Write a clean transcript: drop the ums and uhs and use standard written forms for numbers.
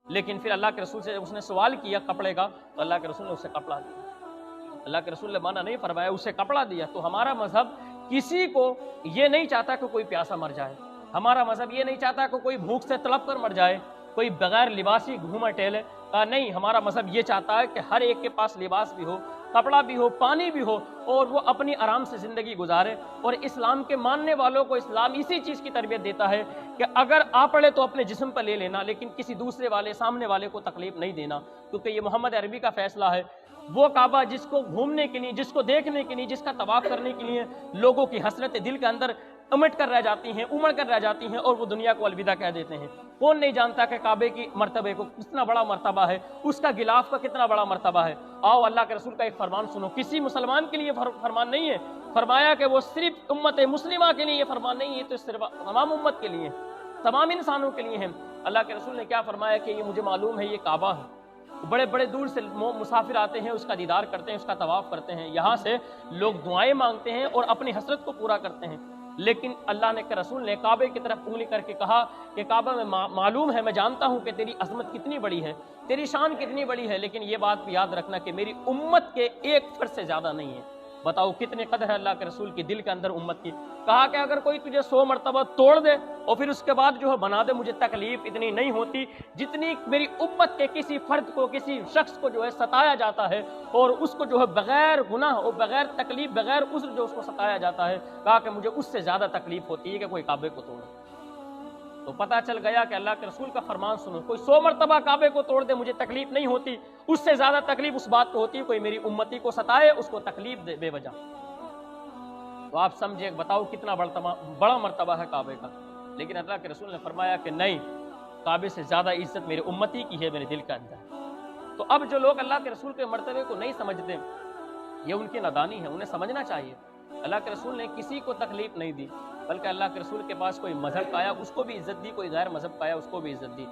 لیکن پھر اللہ کے رسول سے اس نے سوال کیا کپڑے کا تو اللہ کے رسول نے اسے کپڑا دیا۔ اللہ کے رسول نے منع نہیں فرمایا، اسے کپڑا دیا۔ تو ہمارا مذہب کسی کو یہ نہیں چاہتا کہ کوئی پیاسا مر جائے، ہمارا مذہب یہ نہیں چاہتا کہ کوئی بھوک سے تڑپ کر مر جائے، کوئی بغیر لباسی گھومے ٹہلے۔ نہیں، ہمارا مذہب یہ چاہتا ہے کہ ہر ایک کے پاس لباس بھی ہو، کپڑا بھی ہو، پانی بھی ہو، اور وہ اپنی آرام سے زندگی گزارے۔ اور اسلام کے ماننے والوں کو اسلام اسی چیز کی تربیت دیتا ہے کہ اگر آ پڑے تو اپنے جسم پر لے لینا، لیکن کسی دوسرے والے سامنے والے کو تکلیف نہیں دینا، کیونکہ یہ محمد عربی کا فیصلہ ہے۔ وہ کعبہ جس کو گھومنے کے لیے، جس کو دیکھنے کے لیے، جس کا طواف کرنے کے لیے لوگوں کی حسرتیں دل کے اندر امٹ کر رہ جاتی ہیں، امڑ کر رہ جاتی ہیں، اور وہ دنیا کو الوداع کہہ دیتے ہیں۔ کون نہیں جانتا کہ کعبے کی مرتبے کو کتنا بڑا مرتبہ ہے، اس کا غلاف کا کتنا بڑا مرتبہ ہے۔ آؤ اللہ کے رسول کا ایک فرمان سنو، کسی مسلمان کے لیے فرمان نہیں ہے، فرمایا کہ وہ صرف امت مسلمہ کے لیے یہ فرمان نہیں ہے، تو صرف تمام امت کے لیے، تمام انسانوں کے لیے ہے۔ اللہ کے رسول نے کیا فرمایا کہ یہ مجھے معلوم ہے یہ کعبہ ہے، بڑے بڑے دور سے مسافر آتے ہیں، اس کا دیدار کرتے ہیں، اس کا طواف کرتے ہیں، یہاں سے لوگ دعائیں مانگتے ہیں اور اپنی حسرت کو پورا کرتے ہیں۔ لیکن اللہ نے کہ رسول نے کعبے کی طرف انگلی کر کے کہا کہ کعبہ میں معلوم ہے، میں جانتا ہوں کہ تیری عظمت کتنی بڑی ہے، تیری شان کتنی بڑی ہے، لیکن یہ بات بھی یاد رکھنا کہ میری امت کے ایک فرد سے زیادہ نہیں ہے۔ بتاؤ کتنے قدر ہے اللہ کے رسول کی دل کے اندر امت کی۔ کہا کہ اگر کوئی تجھے 100 مرتبہ توڑ دے اور پھر اس کے بعد جو ہے بنا دے، مجھے تکلیف اتنی نہیں ہوتی جتنی میری امت کے کسی فرد کو، کسی شخص کو جو ہے ستایا جاتا ہے، اور اس کو جو ہے بغیر گناہ اور بغیر تکلیف، بغیر عذر جو اس کو ستایا جاتا ہے۔ کہا کہ مجھے اس سے زیادہ تکلیف ہوتی ہے کہ کوئی کعبے کو توڑے۔ تو پتہ چل گیا کہ اللہ کے رسول کا فرمان سنو، کوئی 100 مرتبہ کعبے کو توڑ دے مجھے تکلیف نہیں ہوتی، اس سے زیادہ تکلیف اس بات کو ہوتی ہے کوئی میری امتی کو ستائے، اس کو تکلیف دے بے وجہ۔ تو آپ سمجھے، بتاؤ کتنا بڑا مرتبہ ہے کعبے کا۔ لیکن اللہ کے رسول نے فرمایا کہ نہیں، کعبے سے زیادہ عزت میرے امتی کی ہے میرے دل کے اندر۔ تو اب جو لوگ اللہ کے رسول کے مرتبے کو نہیں سمجھتے، یہ ان کی نادانی ہے، انہیں سمجھنا چاہیے۔ اللہ کے رسول نے کسی کو تکلیف نہیں دی، بلکہ اللہ کے رسول کے پاس کوئی مذہب آیا اس کو بھی عزت دی، کوئی غیر مذہب آیا اس کو بھی عزت دی۔